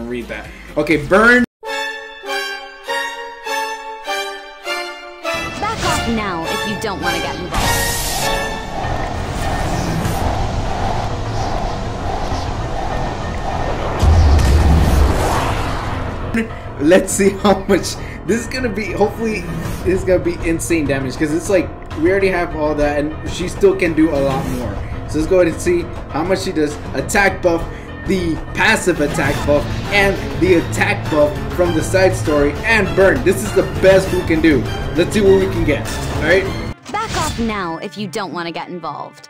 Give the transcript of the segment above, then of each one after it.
read that. Okay, burn. Back off now if you don't want to get involved. Let's see how much this is gonna be. Hopefully this is gonna be insane damage, because it's like we already have all that and she still can do a lot more. So let's go ahead and see how much she does. Attack buff, the passive attack buff, and the attack buff from the side story, and burn. This is the best we can do. Let's see what we can get. Alright? Back off now if you don't want to get involved.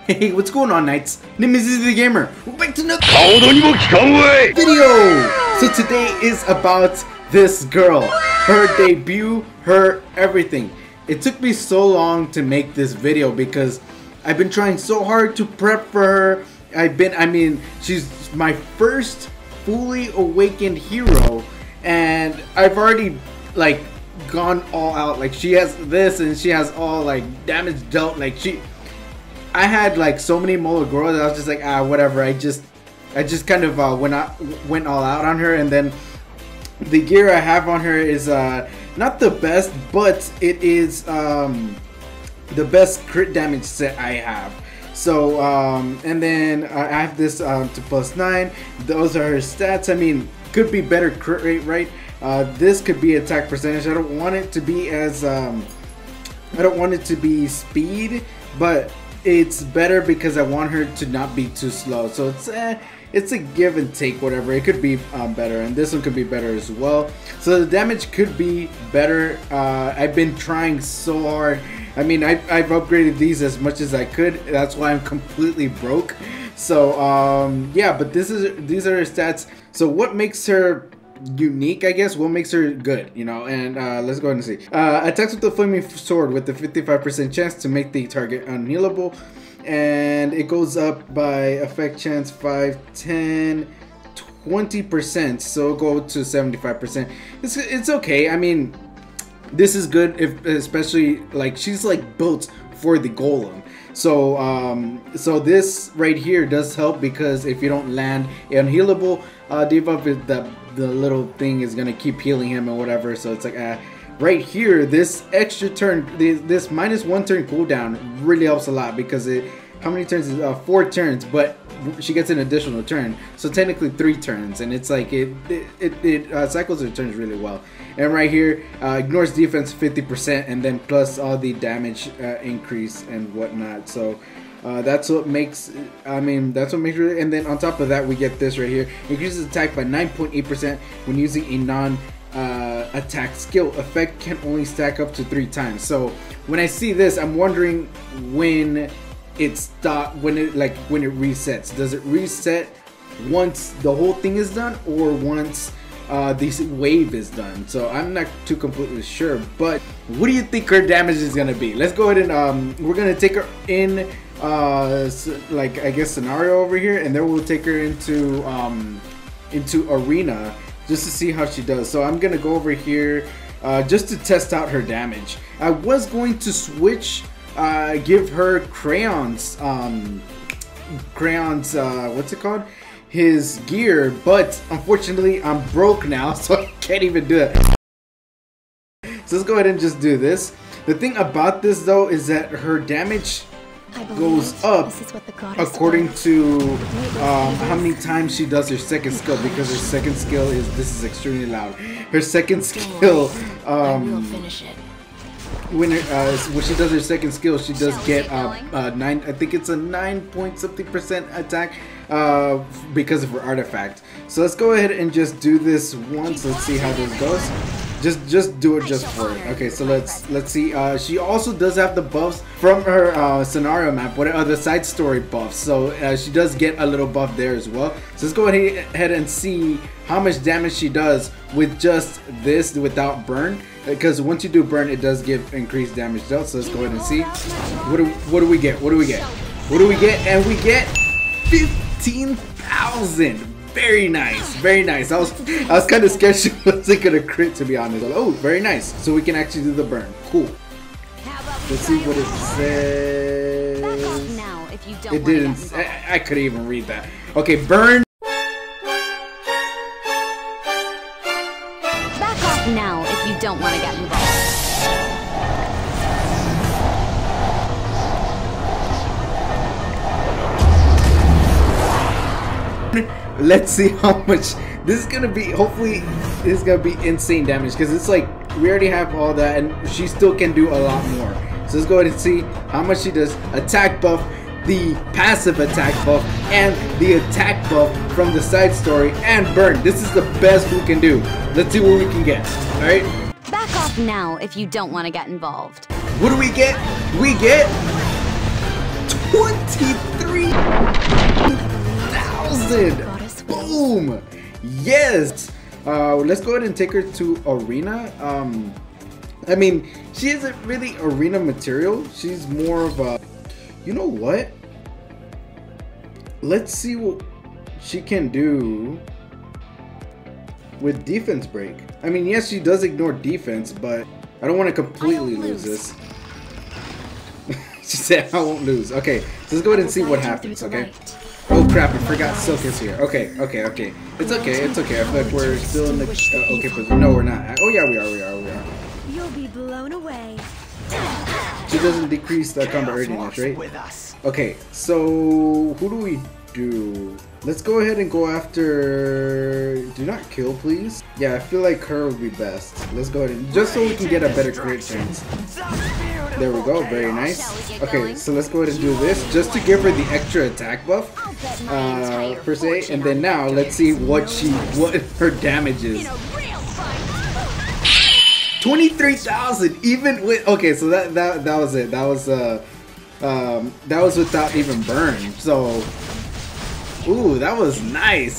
Hey, what's going on, Knights? Nemesis the Gamer. We're back to another video. So today is about this girl, her debut, her everything. It took me so long to make this video because I've been trying so hard to prep for her. I mean, she's my first fully awakened hero, and I've already like gone all out. Like, she has this and she has all like damage dealt. Like, I had like so many Molagora that I was just like, whatever. I just kind of went all out on her, and then the gear I have on her is not the best, but it is the best crit damage set I have. So and then I have this to +9. Those are her stats. I mean, could be better crit rate, right? This could be attack percentage. I don't want it to be as I don't want it to be speed, but it's better because I want her to not be too slow. So it's a give and take, whatever. It could be better, and this one could be better as well. So the damage could be better. I've been trying so hard. I mean, I've upgraded these as much as I could. That's why I'm completely broke. So yeah, but these are her stats. So what makes her unique, I guess, what makes her good, you know? And let's go ahead and see. Attacks with the flaming sword with a 55% chance to make the target unhealable, and it goes up by effect chance 5, 10, 20%, so go to 75%. It's okay. I mean, this is good, if especially like she's like built for the golem. So so this right here does help, because if you don't land unhealable, debuff is the little thing is gonna keep healing him or whatever. So it's like right here, this extra turn, this -1 turn cooldown really helps a lot, because how many turns is 4 turns, but she gets an additional turn, so technically 3 turns, and it's like it cycles her turns really well. And right here, ignores defense 50%, and then plus all the damage increase and whatnot. So that's what makes, I mean, that's what makes it. And then on top of that, we get this right here: increases attack by 9.8% when using a non-attack skill. Effect can only stack up to 3 times. So when I see this, I'm wondering when it resets. Does it reset once the whole thing is done, or once this wave is done? So I'm not too completely sure, but what do you think her damage is gonna be? Let's go ahead and we're gonna take her in like, I guess, scenario over here, and then we'll take her into arena just to see how she does. So I'm gonna go over here just to test out her damage. I was going to switch, give her crayons, what's it called, his gear, but unfortunately I'm broke now, so I can't even do it. So let's go ahead and just do this. The thing about this though is that her damage goes up according to how many times she does her second skill, because her second skill is, this is extremely loud, her second skill, when she does her second skill, she does get 9, I think it's a 9-point-something% attack because of her artifact. So let's go ahead and just do this once. Let's see how this goes. Just do it just for it. Okay, so let's see. She also does have the buffs from her scenario map, what are the side story buffs. So she does get a little buff there as well. So let's go ahead and see how much damage she does with just this without burn, because once you do burn, it does give increased damage dealt. So let's go ahead and see. What do we get? What do we get? And we get 15,000. Very nice, very nice. I was kind of scared she wasn't gonna crit, to be honest. Oh, very nice. So we can actually do the burn. Cool. Let's see what it says. Back off now if you don't It didn't. I couldn't even read that. Okay, burn. Back off now if you don't want to get involved. Let's see how much this is gonna be. Hopefully this is gonna be insane damage, because it's like we already have all that and she still can do a lot more. So let's go ahead and see how much she does. Attack buff, the passive attack buff, and the attack buff from the side story, and burn. This is the best we can do. Let's see what we can get. Alright, Back off now if you don't want to get involved. what do we get? We get 23,000. Boom! Yes! Let's go ahead and take her to arena. I mean, she isn't really arena material. She's more of a... You know what? Let's see what she can do with defense break. I mean, yes, she does ignore defense, but I don't want to completely lose this. She said I won't lose. Okay, so let's go ahead and see what happens, okay? Oh crap, I forgot Silk is here. Okay. It's okay. I feel like we're still in the okay position. No, we're not. Oh yeah, we are. You'll be blown away. She doesn't decrease the combat readiness, right? Okay, so who do we do? Let's go ahead and go after... Do not kill, please. Yeah, I feel like her would be best. Let's go ahead and... Just so we can get a better crit chance. There we go, very nice. Okay, so let's go ahead and do this just to give her the extra attack buff, per se. And then now, let's see what her damage is. 23,000, even with... Okay, so that was it. That was without even burn. So... Ooh, that was nice.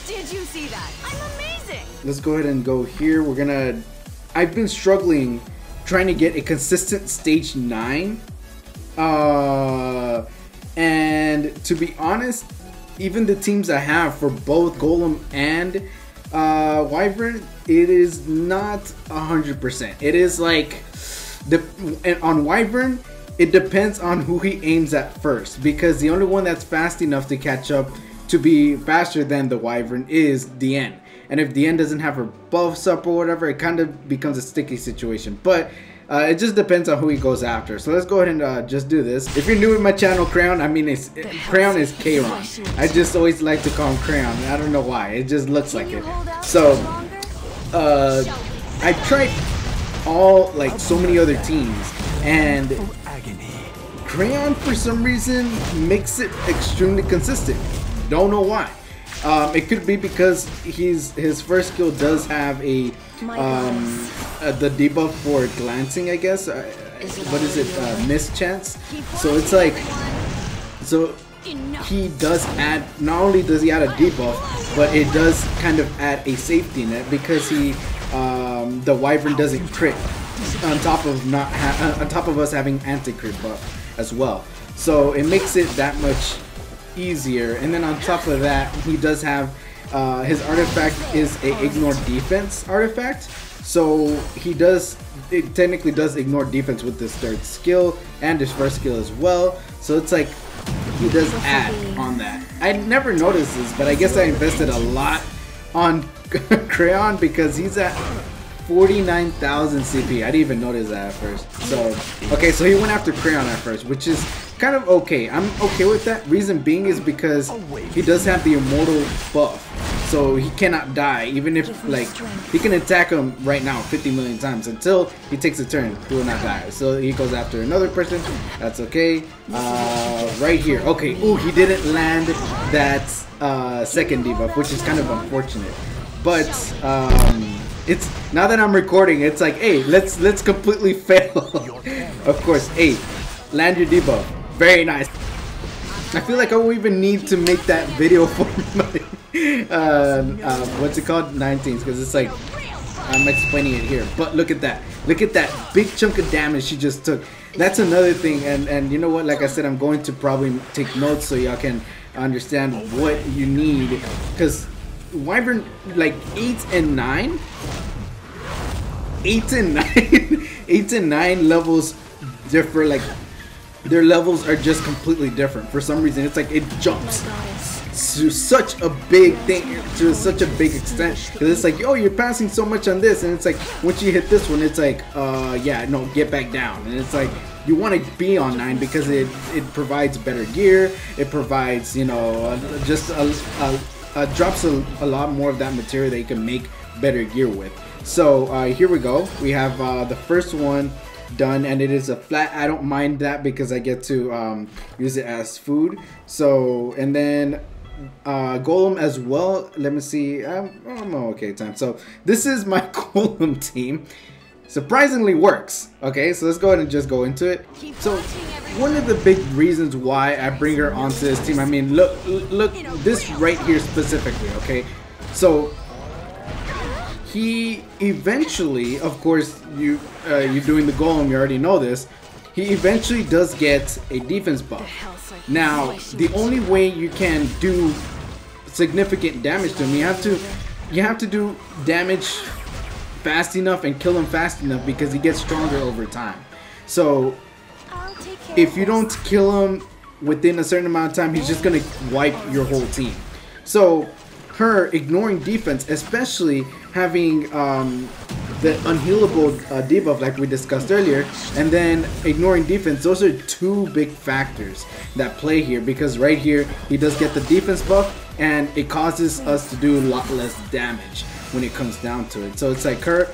Did you see that? I'm amazing. Let's go ahead and go here. We're gonna... I've been struggling trying to get a consistent stage 9. And to be honest, even the teams I have for both Golem and Wyvern, it is not 100%. It is like... And on Wyvern, it depends on who he aims at first, because the only one that's fast enough to catch up to be faster than the Wyvern is Diane. And if Diane doesn't have her buffs up or whatever, it kind of becomes a sticky situation. But it just depends on who he goes after. So let's go ahead and just do this. If you're new to my channel, Crayon, I mean, Crayon is Kayron. I just always like to call him Crayon. I don't know why. It just looks like it. So I tried all, like, so many other teams, and Crayon for some reason makes it extremely consistent. Don't know why. It could be because his first skill does have a the debuff for glancing, I guess. What is it? Miss chance. So it's like, so he does add. Not only does he add a debuff, but it does kind of add a safety net, because the Wyvern doesn't crit on top of on top of us having anti-crit buff as well. So it makes it that much easier. And then on top of that, he does have his artifact is a ignore defense artifact. So it technically does ignore defense with this third skill and his first skill as well. So it's like he does add on that. I never noticed this, but I guess I invested a lot on Crayon because he's at 49,000 CP. I didn't even notice that at first. So, okay, so he went after Crayon at first, which is kind of okay. I'm okay with that. Reason being is because he does have the immortal buff. So he cannot die, even if, like, he can attack him right now 50 million times until he takes a turn. He will not die. So he goes after another person. That's okay. Right here. Okay. Ooh, he didn't land that second debuff, which is kind of unfortunate. But it's now that I'm recording, it's like, hey, let's completely fail. Of course, hey, land your debuff. Very nice. I feel like I won't even need to make that video for my what's it called, 19s, because it's like I'm explaining it here. But look at that big chunk of damage she just took. That's another thing. And you know what, like I said, I'm going to probably take notes so y'all can understand what you need, because Wyvern, like 8 and 9 8 and 9 8 and 9 levels differ. Like their levels are just completely different for some reason. It's like it jumps to such a big thing, to such a big extent, because it's like, oh, you're passing so much on this, and it's like once you hit this one, it's like yeah, no, get back down. And it's like you want to be on 9 because it provides better gear, it provides, you know, just drops a lot more of that material that you can make better gear with. So here we go, we have the first one done, and it is a flat. I don't mind that because I get to use it as food. So, and then Golem as well. Let me see. I'm okay time. So this is my Golem team. Surprisingly works. Okay, so let's go ahead and just go into it. So one of the big reasons why I bring her onto this team, I mean, look this right here specifically. Okay, so he eventually, of course, you're doing the Golem, you already know this, he eventually does get a defense buff. Now, the only way you can do significant damage to him, you have to do damage fast enough and kill him fast enough, because he gets stronger over time. So if you don't kill him within a certain amount of time, he's just gonna wipe your whole team. So her ignoring defense, especially having the unhealable debuff like we discussed earlier, and then ignoring defense, those are two big factors that play here, because right here he does get the defense buff, and it causes us to do a lot less damage when it comes down to it. So it's like her,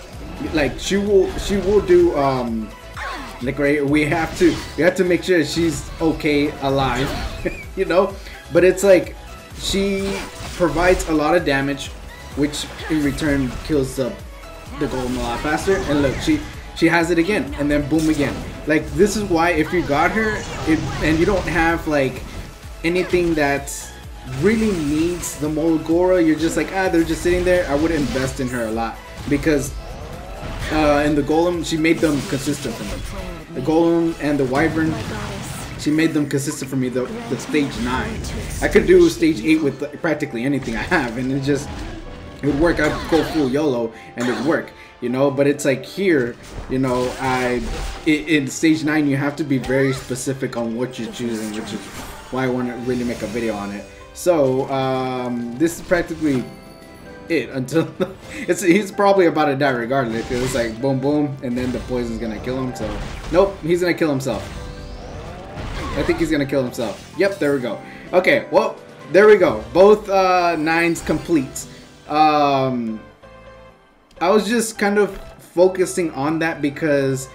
like she will do like right, we have to make sure she's okay alive, you know. But it's like she provides a lot of damage, which in return kills the Golem a lot faster. And look, she has it again, and then boom again. Like this is why if you got her and you don't have like anything that really needs the Molgora, you're just like, they're just sitting there, I would invest in her a lot, because in the Golem she made them consistent for me. The Golem and the Wyvern, she made them consistent for me. The stage 9, I could do stage 8 with practically anything I have, and it would work. I'd go full YOLO and it would work, you know. But it's like here, you know, in stage 9 you have to be very specific on what you're choosing, which is why I want to really make a video on it. So this is practically it until he's probably about to die regardless, because it's like boom boom, and then the poison's gonna kill him. So nope, he's gonna kill himself. I think he's gonna kill himself. Yep, there we go. Okay, well, there we go. Both 9s complete. I was just kind of focusing on that because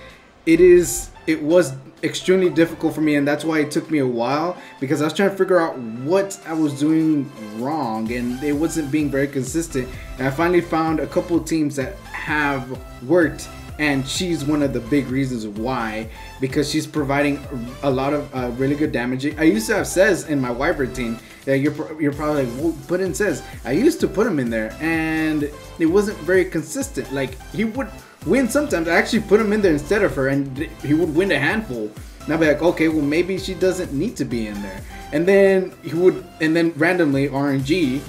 it was extremely difficult for me, and that's why it took me a while, because I was trying to figure out what I was doing wrong, and it wasn't being very consistent. And I finally found a couple of teams that have worked, and she's one of the big reasons why, because she's providing a lot of really good damage. I used to have Cez in my Wyvern team. Yeah, you're probably like, well, put in Cez. I used to put him in there, and it wasn't very consistent. Like, he would win sometimes. I actually put him in there instead of her, and he would win a handful. And I'd be like, okay, well, maybe she doesn't need to be in there. And then then randomly RNG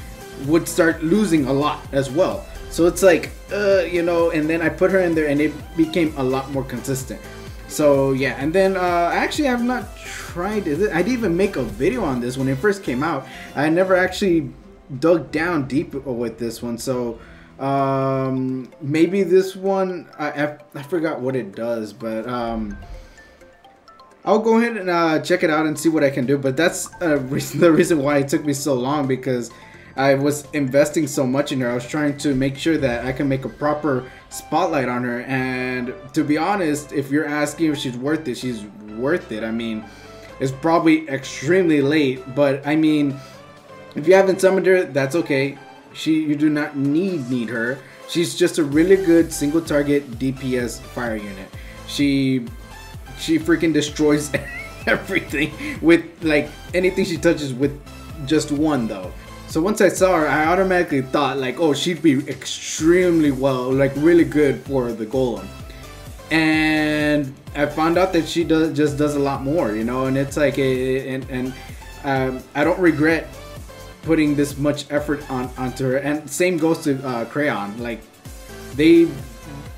would start losing a lot as well. So it's like, you know, and then I put her in there, and it became a lot more consistent. So yeah, and then actually I have not tried it. I didn't even make a video on this when it first came out. I never actually dug down deep with this one. So maybe this one, I forgot what it does, but I'll go ahead and check it out and see what I can do. But that's the reason why it took me so long, because I was investing so much in her. I was trying to make sure that I can make a proper spotlight on her. And to be honest, if you're asking if she's worth it, she's worth it. I mean, it's probably extremely late, but I mean, if you haven't summoned her, that's okay. You do not need her. She's just a really good single target DPS fire unit. She freaking destroys everything with like anything she touches with just one though. So once I saw her, I automatically thought like, oh, she'd be extremely well, like really good for the Golem. And I found out that she just does a lot more, you know. And it's like, and I don't regret putting this much effort onto her, and same goes to Crayon. Like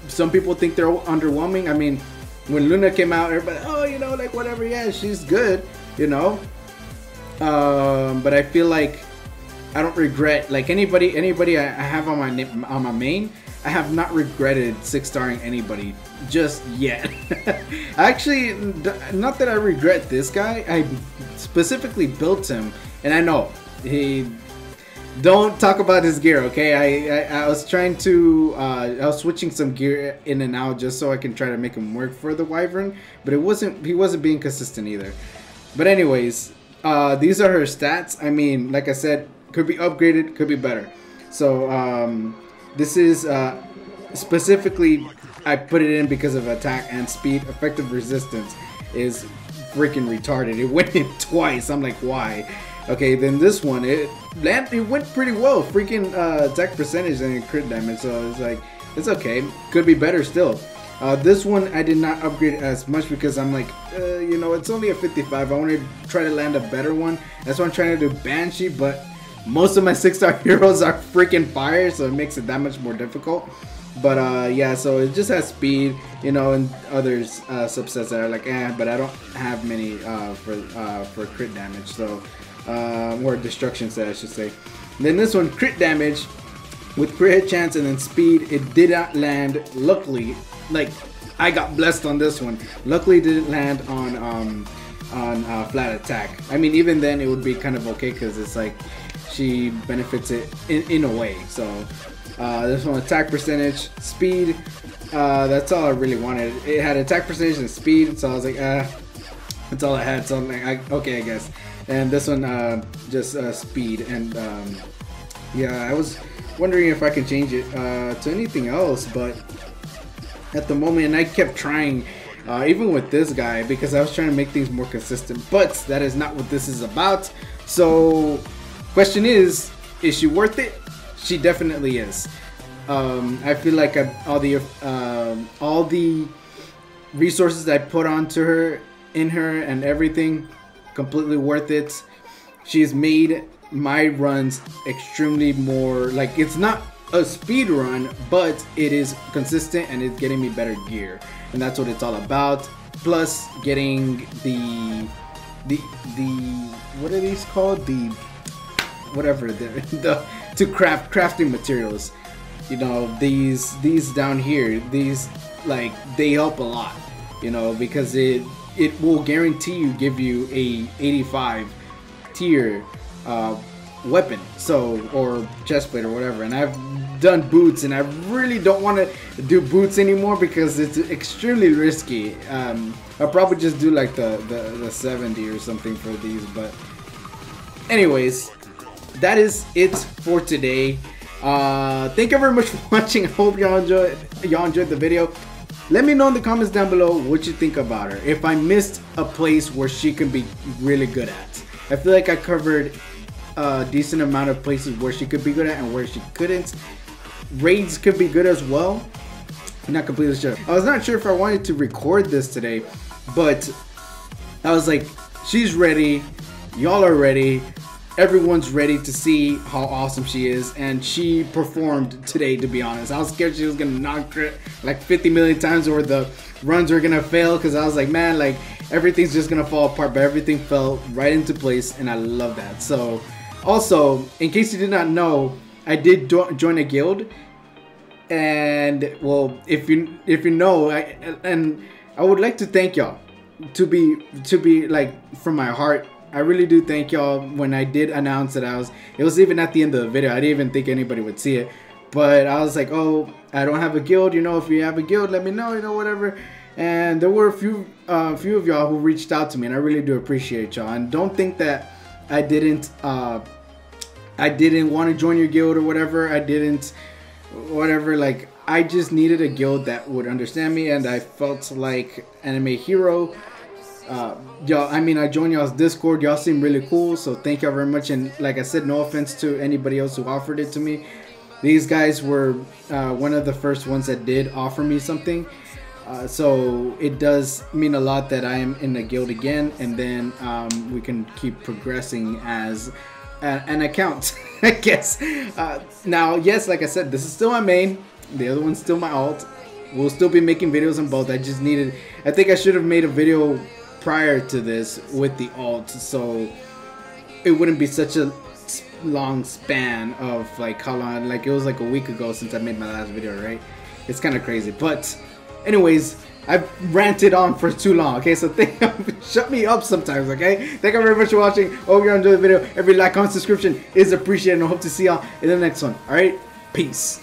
some people think they're underwhelming. I mean, when Luna came out, everybody, oh, you know, like whatever, yeah, she's good, you know. But I feel like I don't regret, like anybody I have on my main, I have not regretted 6-starring anybody just yet. Actually, not that I regret this guy. I specifically built him, and I know he. Don't talk about his gear, okay? I was trying to I was switching some gear in and out just so I can try to make him work for the Wyvern, but he wasn't being consistent either. But anyways, these are her stats. I mean, like I said, could be upgraded, could be better. So this is specifically, I put it in because of attack and speed. Effective resistance is freaking retarded. It went in twice. I'm like, why? Okay, then this one, it went pretty well. Freaking attack percentage and crit damage, so it's like, it's okay. Could be better still. This one I did not upgrade as much because I'm like, you know, it's only a 55. I want to try to land a better one. That's why I'm trying to do Banshee, but most of my 6-star heroes are freaking fire, so it makes it that much more difficult. But yeah, so it just has speed, you know, and others subsets that are like, but I don't have many for crit damage, so or destruction set, I should say. And then this one, crit damage with crit hit chance and then speed. It did not land. Luckily, like I got blessed on this one. Luckily, it didn't land on flat attack. I mean, even then, it would be kind of okay because it's like she benefits it in a way. So this one, attack percentage, speed. That's all I really wanted. It had attack percentage and speed, so I was like, that's all I had. So I'm like, okay, I guess. And this one, just speed. And yeah, I was wondering if I can change it to anything else, but at the moment, and I kept trying, even with this guy, because I was trying to make things more consistent. But that is not what this is about. So, question is she worth it? She definitely is. I feel like all the resources I put onto her, in her, and everything, completely worth it. She's made my runs extremely more, like, it's not a speed run, but it is consistent and it's getting me better gear, and that's what it's all about. Plus getting the what are these called, the whatever, the to crafting materials, you know, these down here, these, like, they help a lot, you know, because it will guarantee you give you a 85 tier weapon, so, or chestplate or whatever. And I've done boots, and I really don't want to do boots anymore because it's extremely risky. I'll probably just do like the 70 or something for these. But anyways, that is it for today. Thank you very much for watching. I hope y'all enjoyed the video. Let me know in the comments down below what you think about her. If I missed a place where she can be really good at. I feel like I covered a decent amount of places where she could be good at and where she couldn't. Raids could be good as well. I'm not completely sure. I was not sure if I wanted to record this today, but I was like, she's ready. Y'all are ready. Everyone's ready to see how awesome she is, and she performed today, to be honest. I was scared she was gonna knock crit like 50 million times, or the runs were gonna fail, because I was like, man, like, everything's just gonna fall apart, but everything fell right into place, and I love that. So also, in case you did not know, I did join a guild, and well, if you know, I would like to thank y'all, to be like, from my heart. I really do thank y'all. When I did announce that it was even at the end of the video. I didn't even think anybody would see it, but I was like, oh, I don't have a guild, you know, if you have a guild, let me know, you know, whatever. And there were a few of y'all who reached out to me, and I really do appreciate y'all. And don't think that I didn't want to join your guild or whatever. I didn't, whatever, like, I just needed a guild that would understand me, and I felt like Anime Hero, y'all, I mean, I joined y'all's Discord. Y'all seem really cool, so thank y'all very much. And like I said, no offense to anybody else who offered it to me. These guys were one of the first ones that did offer me something. So it does mean a lot that I am in the guild again, and then we can keep progressing as an account, I guess. Now, yes, like I said, this is still my main. The other one's still my alt. We'll still be making videos on both. I think I should have made a video prior to this with the alt, so it wouldn't be such a long span of like how long, like it was like a week ago since I made my last video, right? It's kind of crazy, but anyways, I've ranted on for too long, okay? So shut me up sometimes, okay? Thank you very much for watching. Hope you enjoyed the video. Every like, comment, subscription is appreciated, and I hope to see y'all in the next one. Alright? Peace.